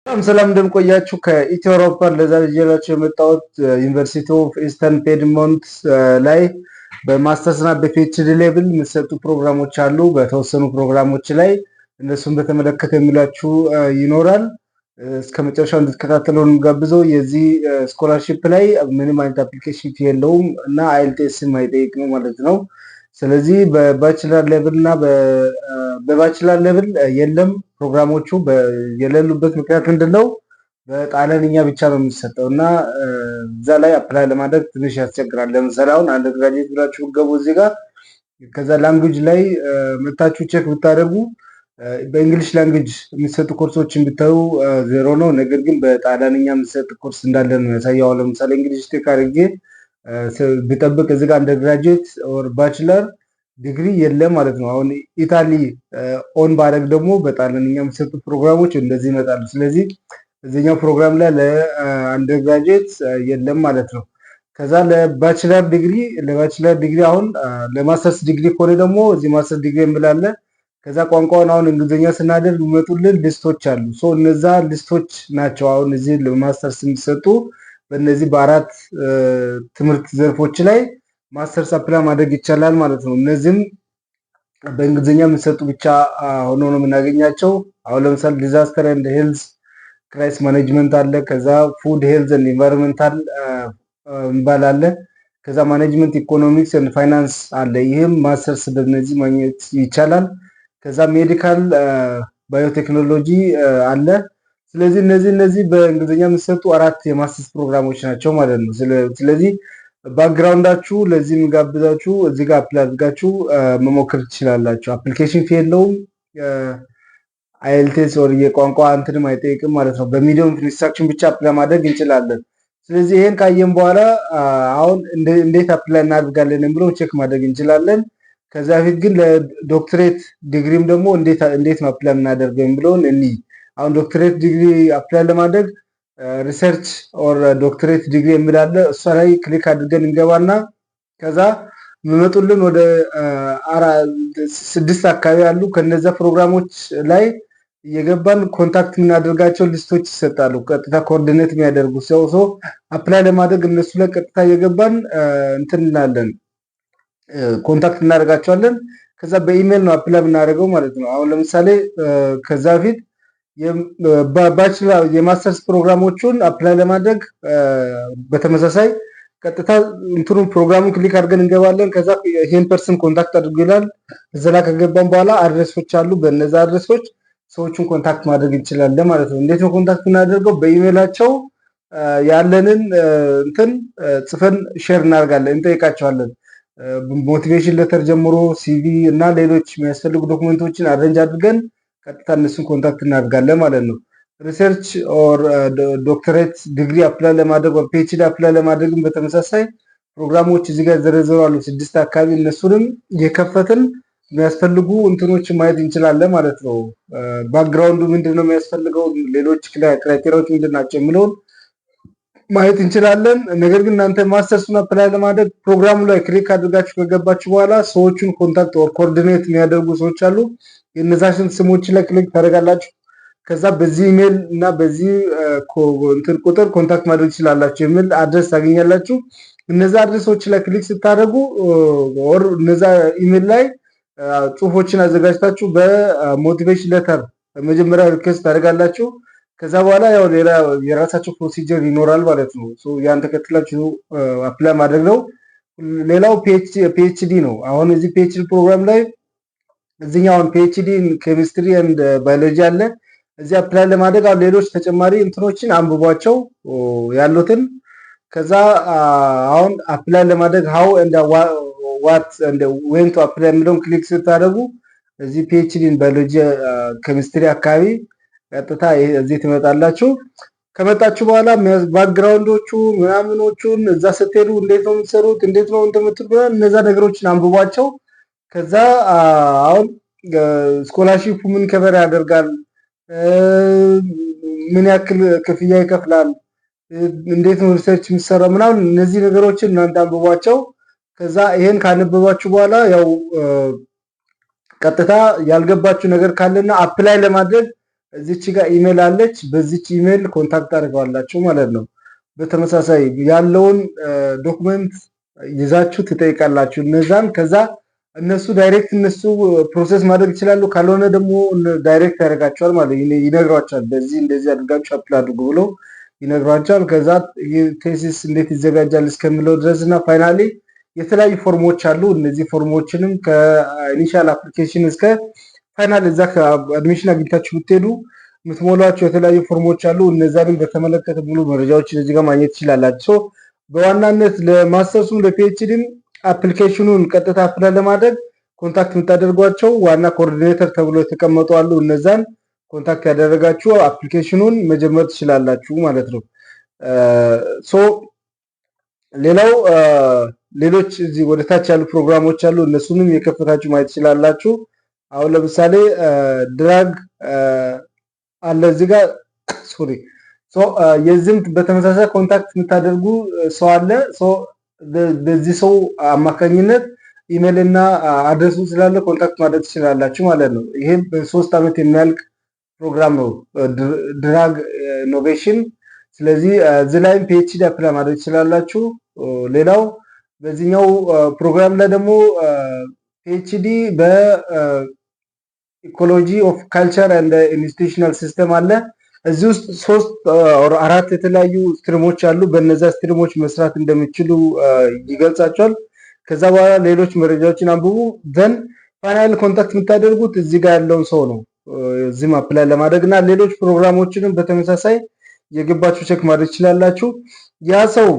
ሰላም እንደምቆያችሁ ከኢትዮ አውሮፓ ለዛሬ ይዤላችሁ የመጣሁት ዩኒቨርሲቲ ኦፍ ኢስተርን ፔድሞንት ላይ በማስተርስ እና በፒኤችዲ ሌቭል የሚሰጡ ፕሮግራሞች አሉ። በተወሰኑ ፕሮግራሞች ላይ እነሱን በተመለከተ የሚላችሁ ይኖራል። እስከ መጨረሻው እንድትከታተሉ ጋብዘው። የዚህ ስኮላርሺፕ ላይ ምንም አይነት አፕሊኬሽን ፊ የለውም እና አይኤልቲኤስ የማይጠይቅ ነው ማለት ነው። ስለዚህ በባችለር ሌቭል እና በባችለር ሌቭል የለም ፕሮግራሞቹ የሌሉበት ምክንያት ምንድነው? በጣሊያንኛ ብቻ ነው የሚሰጠው እና እዛ ላይ አፕላይ ለማድረግ ትንሽ ያስቸግራል። ለምሳሌ አሁን አንድ ግራጁዌት ብላችሁ ገቡ እዚህ ጋር ከዛ ላንጉጅ ላይ መታችሁ ቼክ ብታደርጉ በእንግሊሽ ላንጉጅ የሚሰጡ ኮርሶችን ብታዩ ዜሮ ነው። ነገር ግን በጣሊያንኛ የሚሰጥ ኮርስ እንዳለ ነው ያሳየው። ለምሳሌ እንግሊሽ ቴክ አድርጌ ብጠብቅ እዚህ ጋር አንደር ግራጁዌት ኦር ባችለር ዲግሪ የለም ማለት ነው። አሁን ኢታሊ ኦን ባረግ ደግሞ በጣሊያንኛ የሚሰጡ ፕሮግራሞች እንደዚህ ይመጣሉ። ስለዚህ እዚህኛው ፕሮግራም ላይ ለአንደር ግራጁዌት የለም ማለት ነው። ከዛ ለባችለር ዲግሪ አሁን ለማስተርስ ዲግሪ ከሆነ ደግሞ እዚህ ማስተርስ ዲግሪ እንብላለ። ከዛ ቋንቋውን አሁን እንግሊዝኛ ስናደርግ የሚመጡልን ሊስቶች አሉ። ሶ እነዛ ሊስቶች ናቸው አሁን እዚህ ለማስተርስ የሚሰጡ በእነዚህ በአራት ትምህርት ዘርፎች ላይ ማስተርስ አፕላይ ማድረግ ይቻላል ማለት ነው። እነዚህም በእንግሊዝኛ የሚሰጡ ብቻ ሆኖ ነው የምናገኛቸው። አሁን ለምሳሌ ዲዛስተር ኤንድ ሄልዝ ክራይስ ማኔጅመንት አለ። ከዛ ፉድ ሄልዝ ኤንድ ኢንቫይሮንመንታል የሚባል አለ። ከዛ ማኔጅመንት ኢኮኖሚክስ ኤንድ ፋይናንስ አለ። ይህም ማስተርስ በእነዚህ ማግኘት ይቻላል። ከዛ ሜዲካል ባዮቴክኖሎጂ አለ። ስለዚህ እነዚህ በእንግሊዝኛ የሚሰጡ አራት የማስተርስ ፕሮግራሞች ናቸው ማለት ነው። ስለዚህ ባክግራውንዳችሁ ለዚህ የሚጋብዛችሁ እዚህ ጋር አፕላይ አድርጋችሁ መሞከር ትችላላችሁ። አፕሊኬሽን ፊ የለውም። አይኤልቲኤስ ወር የቋንቋ እንትንም አይጠይቅም ማለት ነው። በሚዲየም ኢንስትራክሽን ብቻ አፕላይ ማድረግ እንችላለን። ስለዚህ ይሄን ካየን በኋላ አሁን እንዴት አፕላይ እናደርጋለን የሚለው ቼክ ማድረግ እንችላለን። ከዛ በፊት ግን ለዶክትሬት ዲግሪም ደግሞ እንዴት ነው አፕላይ እናደርገው የሚለውን አሁን ዶክትሬት ዲግሪ አፕላይ ለማድረግ ሪሰርች ኦር ዶክትሬት ዲግሪ የሚላለ እሷ ላይ ክሊክ አድርገን እንገባና ከዛ የሚመጡልን ወደ 6 አካባቢ ያሉ ከነዛ ፕሮግራሞች ላይ እየገባን ኮንታክት የምናደርጋቸው ሊስቶች ይሰጣሉ። ቀጥታ ኮኦርዲኔት የሚያደርጉ ሰው አፕላይ ለማድረግ እነሱ ላይ ቀጥታ እየገባን እንትን እንላለን፣ ኮንታክት እናደርጋቸዋለን። ከዛ በኢሜል ነው አፕላይ የምናደርገው ማለት ነው። አሁን ለምሳሌ ከዛ በፊት ባችለር የማስተርስ ፕሮግራሞቹን አፕላይ ለማድረግ በተመሳሳይ ቀጥታ እንትኑን ፕሮግራሙን ክሊክ አድርገን እንገባለን። ከዛ ይሄን ፐርሰን ኮንታክት አድርጉ ይላል። እዛ ላይ ከገባን በኋላ አድሬሶች አሉ። በእነዛ አድሬሶች ሰዎችን ኮንታክት ማድረግ እንችላለን ማለት ነው። እንዴት ነው ኮንታክት እናደርገው? በኢሜላቸው ያለንን እንትን ጽፈን ሼር እናደርጋለን፣ እንጠይቃቸዋለን። ሞቲቬሽን ሌተር ጀምሮ ሲቪ እና ሌሎች የሚያስፈልጉ ዶክመንቶችን አሬንጅ አድርገን ቀጥታ እነሱን ኮንታክት እናደርጋለን ማለት ነው። ሪሰርች ኦር ዶክተሬት ዲግሪ አፕላይ ለማድረግ ፒኤችዲ አፕላይ ለማድረግም በተመሳሳይ ፕሮግራሞች እዚህ ጋር ዘረዘሩ አሉ 6 አካባቢ። እነሱንም የከፈትን የሚያስፈልጉ እንትኖችን ማየት እንችላለን ማለት ነው። ባክግራውንዱ ምንድነው የሚያስፈልገው፣ ሌሎች ክራይቴሪያዎች ምንድናቸው የሚለውን ማየት እንችላለን። ነገር ግን እናንተ ማስተርሱን አፕላይ ለማድረግ ፕሮግራሙ ላይ ክሊክ አድርጋችሁ ከገባችሁ በኋላ ሰዎቹን ኮንታክት ኦር ኮኦርዲኔት የሚያደርጉ ሰዎች አሉ። የነዛሽን ስሞች ላይ ክሊክ ታደርጋላችሁ። ከዛ በዚህ ኢሜል እና በዚህ እንትን ቁጥር ኮንታክት ማድረግ ትችላላችሁ የሚል አድሬስ ታገኛላችሁ። እነዛ አድሬሶች ላይ ክሊክ ስታደርጉ ኦር እነዛ ኢሜል ላይ ጽሁፎችን አዘጋጅታችሁ በሞቲቬሽን ሌተር መጀመሪያ ሪኩዌስት ታደርጋላችሁ። ከዛ በኋላ ያው ሌላ የራሳቸው ፕሮሲጀር ይኖራል ማለት ነው። ያን ተከትላችሁ አፕላይ ማድረግ ነው። ሌላው ፒኤችዲ ነው። አሁን እዚህ ፒኤችዲ ፕሮግራም ላይ እዚህኛውን ፒኤችዲ ኬሚስትሪ ኤንድ ባዮሎጂ አለ። እዚህ አፕላይ ለማድረግ አሁን ሌሎች ተጨማሪ እንትኖችን አንብቧቸው ያሉትን። ከዛ አሁን አፕላይ ለማድረግ ሃው ኤንድ ዋት ኤንድ ዌን ቱ አፕላይ የሚለውን ክሊክ ስታደርጉ እዚህ ፒኤችዲ ባዮሎጂ ኬሚስትሪ አካባቢ ቀጥታ እዚህ ትመጣላችሁ። ከመጣችሁ በኋላ ባክግራውንዶቹ ምናምኖቹን እዛ ስትሄዱ እንዴት ነው የምትሰሩት፣ እንዴት ነው እንደምትሉ እነዛ ነገሮችን አንብቧቸው። ከዛ አሁን ስኮላርሺፑ ምን ከቨር ያደርጋል፣ ምን ያክል ክፍያ ይከፍላል፣ እንዴት ነው ሪሰርች የሚሰራው ምናምን እነዚህ ነገሮችን እናንተ አንብቧቸው። ከዛ ይሄን ካነበባችሁ በኋላ ያው ቀጥታ ያልገባችሁ ነገር ካለና አፕላይ ለማድረግ እዚች ጋር ኢሜል አለች። በዚች ኢሜል ኮንታክት አድርገዋላችሁ ማለት ነው። በተመሳሳይ ያለውን ዶክመንት ይዛችሁ ትጠይቃላችሁ እነዛን። ከዛ እነሱ ዳይሬክት ፕሮሰስ ማድረግ ይችላሉ። ካልሆነ ደግሞ ዳይሬክት ያደርጋቸዋል ማለት ይነግሯቸዋል። በዚህ እንደዚህ አድርጋችሁ አፕላይ አድርጉ ብሎ ይነግሯቸዋል። ከዛ ቴሲስ እንዴት ይዘጋጃል እስከሚለው ድረስ እና ፋይናሊ የተለያዩ ፎርሞች አሉ። እነዚህ ፎርሞችንም ከኢኒሻል አፕሊኬሽን እስከ ፋይናል እዛ ከአድሚሽን አግኝታችሁ ብትሄዱ የምትሞሏቸው የተለያዩ ፎርሞች አሉ። እነዛንም በተመለከተ ሙሉ መረጃዎችን እዚህ ጋር ማግኘት ትችላላችሁ። በዋናነት ለማስተርሱም ለፒኤችዲም አፕሊኬሽኑን ቀጥታ አፕላይ ለማድረግ ኮንታክት የምታደርጓቸው ዋና ኮኦርዲኔተር ተብሎ የተቀመጡ አሉ። እነዛን ኮንታክት ያደረጋችሁ አፕሊኬሽኑን መጀመር ትችላላችሁ ማለት ነው። ሌላው ሌሎች እዚህ ወደ ታች ያሉ ፕሮግራሞች አሉ። እነሱንም የከፈታችሁ ማየት ትችላላችሁ። አሁን ለምሳሌ ድራግ አለ እዚህ ጋር ሶሪ የዚህም በተመሳሳይ ኮንታክት የምታደርጉ ሰው አለ። በዚህ ሰው አማካኝነት ኢሜል እና አድሬሱ ስላለ ኮንታክት ማድረግ ትችላላችሁ ማለት ነው። ይሄም በ3 ዓመት የሚያልቅ ፕሮግራም ነው ድራግ ኢኖቬሽን። ስለዚህ እዚህ ላይም ፒኤችዲ አፕላይ ማድረግ ትችላላችሁ። ሌላው በዚህኛው ፕሮግራም ላይ ደግሞ ፒኤችዲ በኢኮሎጂ ኦፍ ካልቸር ኤንድ ኢንስቲትዩሽናል ሲስተም አለ። እዚህ ውስጥ 3 or 4 የተለያዩ ስትሪሞች አሉ። በእነዛ ስትሪሞች መስራት እንደሚችሉ ይገልጻቸዋል። ከዛ በኋላ ሌሎች መረጃዎችን አንብቡ። ዘን ፋይናል ኮንታክት የምታደርጉት እዚህ ጋር ያለውን ሰው ነው እዚህም አፕላይ ለማድረግ እና ሌሎች ፕሮግራሞችንም በተመሳሳይ የገባችሁ ቼክ ማድረግ ትችላላችሁ። ያ ሰው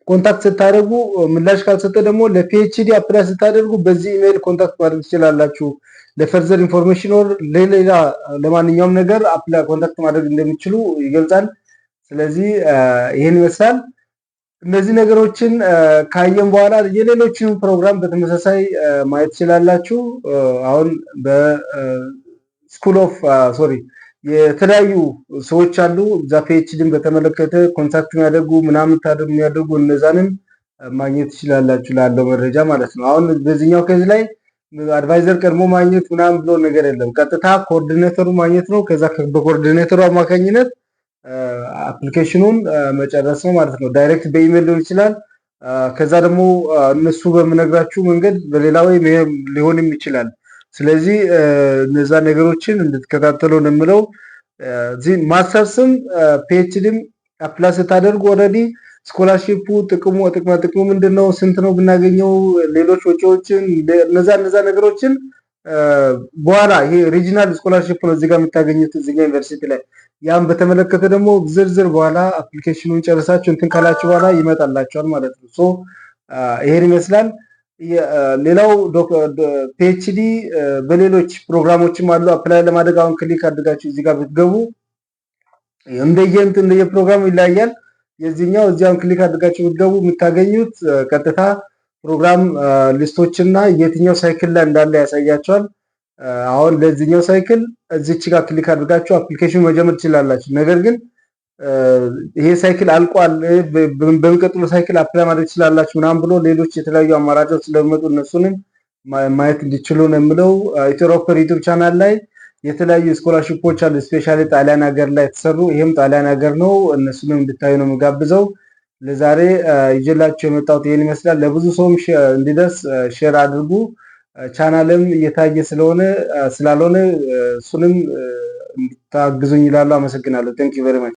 ኮንታክት ስታደርጉ ምላሽ ካልሰጠ ደግሞ ለፒኤችዲ አፕላይ ስታደርጉ በዚህ ኢሜል ኮንታክት ማድረግ ትችላላችሁ። ለፈርዘር ኢንፎርሜሽን ኦር ለሌላ ለማንኛውም ነገር አፕላይ ኮንታክት ማድረግ እንደሚችሉ ይገልጻል። ስለዚህ ይሄን ይመስላል። እነዚህ ነገሮችን ካየን በኋላ የሌሎችን ፕሮግራም በተመሳሳይ ማየት ትችላላችሁ። አሁን በስኩል ኦፍ የተለያዩ ሰዎች አሉ እዛ ፒኤችዲን በተመለከተ ኮንታክት የሚያደርጉ ምናምን የሚያደርጉ እነዛንም ማግኘት ትችላላችሁ ላለው መረጃ ማለት ነው። አሁን በዚህኛው ኬዝ ላይ አድቫይዘር ቀድሞ ማግኘት ምናምን ብሎ ነገር የለም። ቀጥታ ኮኦርዲኔተሩ ማግኘት ነው። ከዛ በኮኦርዲኔተሩ አማካኝነት አፕሊኬሽኑን መጨረስ ነው ማለት ነው። ዳይሬክት በኢሜል ሊሆን ይችላል። ከዛ ደግሞ እነሱ በምነግራችሁ መንገድ በሌላ ወይ ሊሆንም ይችላል። ስለዚህ እነዛ ነገሮችን እንድትከታተሉ ነው የምለው። እዚህ ማስተርስም ፒኤችዲም አፕላይ ስታደርጉ ኦልሬዲ ስኮላርሺፑ ጥቅሙ ምንድነው? ስንት ነው ብናገኘው? ሌሎች ወጪዎችን እነዛ ነገሮችን በኋላ ይሄ ሪጂናል ስኮላርሺፕ ነው እዚህ ጋር የምታገኙት እዚህ ጋር ዩኒቨርሲቲ ላይ። ያን በተመለከተ ደግሞ ዝርዝር በኋላ አፕሊኬሽኑን ጨርሳችሁ እንትን ካላችሁ በኋላ ይመጣላችኋል ማለት ነው። ሶ ይሄን ይመስላል። ሌላው ፒኤችዲ በሌሎች ፕሮግራሞችም አሉ አፕላይ ለማድረግ። አሁን ክሊክ አድርጋችሁ እዚህ ጋር ብትገቡ እንደየፕሮግራሙ ይለያያል። የዚህኛው እዚያውን ክሊክ አድርጋችሁ ብትገቡ የምታገኙት ቀጥታ ፕሮግራም ሊስቶችና የትኛው ሳይክል ላይ እንዳለ ያሳያቸዋል። አሁን ለዚህኛው ሳይክል እዚች ጋር ክሊክ አድርጋችሁ አፕሊኬሽን መጀመር ትችላላችሁ። ነገር ግን ይሄ ሳይክል አልቋል፣ በሚቀጥለው ሳይክል አፕላይ ማድረግ ትችላላችሁ ምናምን ብሎ ሌሎች የተለያዩ አማራጮች ስለሚመጡ እነሱንም ማየት እንዲችሉ ነው የምለው። ኢትዮሮፐር ዩቲዩብ ቻናል ላይ የተለያዩ ስኮላርሺፖች አሉ፣ ስፔሻሊ ጣሊያን ሀገር ላይ የተሰሩ። ይሄም ጣሊያን ሀገር ነው፣ እነሱንም እንድታዩ ነው የምጋብዘው። ለዛሬ ይዤላችሁ የመጣሁት ይሄን ይመስላል። ለብዙ ሰውም እንዲደርስ ሼር አድርጉ። ቻናልም እየታየ ስላልሆነ እሱንም እንድታግዙኝ ይላሉ። አመሰግናለሁ። ቴንክ ዩ ቬሪ ማች